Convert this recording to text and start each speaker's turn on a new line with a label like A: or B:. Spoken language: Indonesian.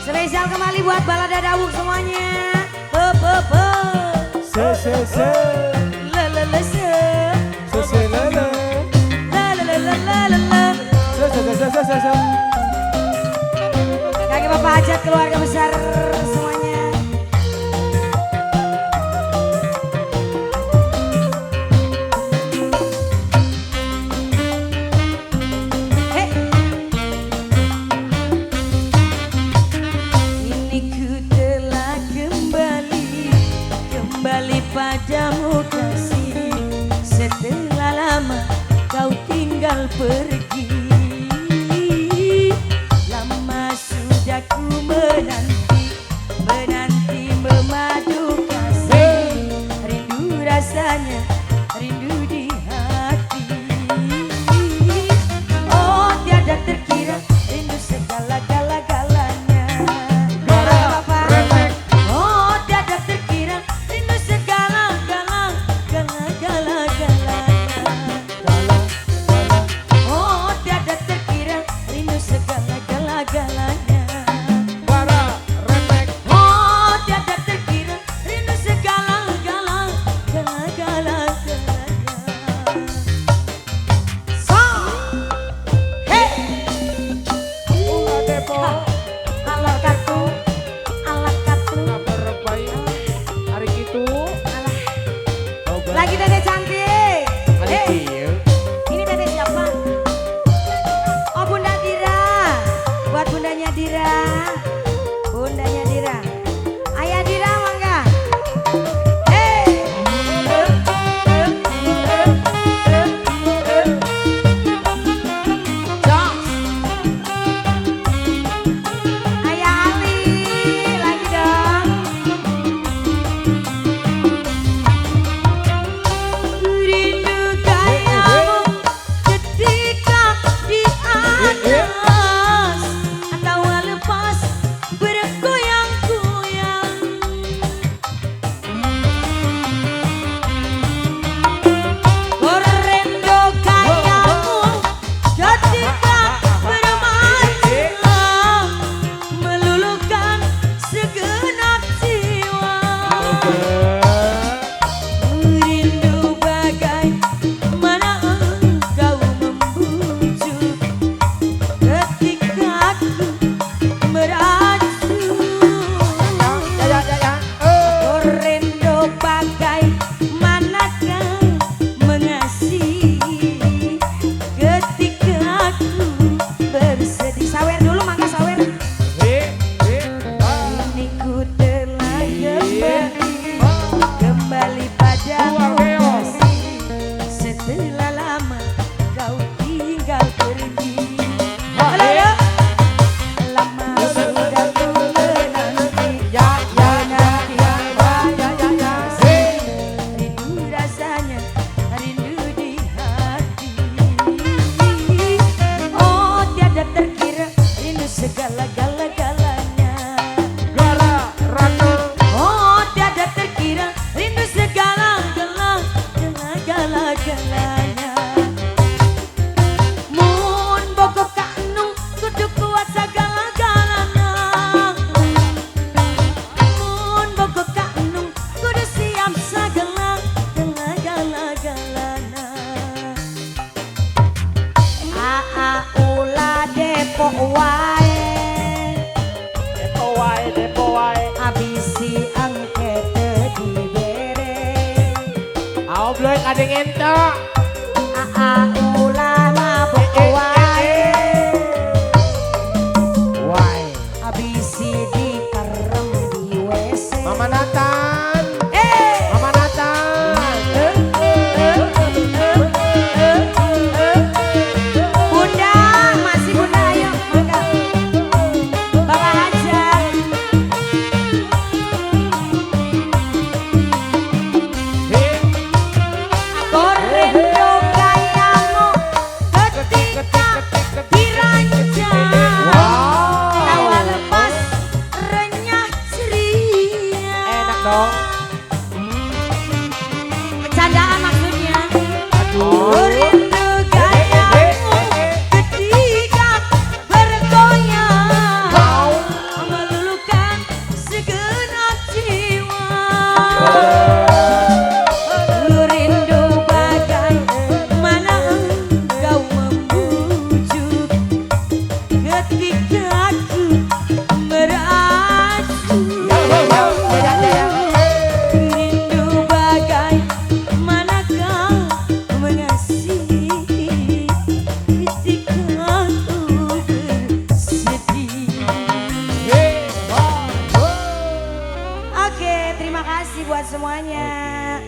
A: Spesial kembali buat balada dawuk semuanya.
B: Se se se
A: Lelele se.
B: se se lele
A: Lelelelelelele.
B: se.
A: Kakek bapak hajat keluarga besar semuanya. Hey. Ini ku telah kembali padamu kasih. Setelah lama kau tinggal pergi. Lama sudah ku menanti memadu kasih. Rindu rasanya, rindu di hati. Oh tiada terkira, rindu segala-galanya. Oh tiada terkira, rindu segala-galanya. Oh tiada terkira, rindu segala-galanya.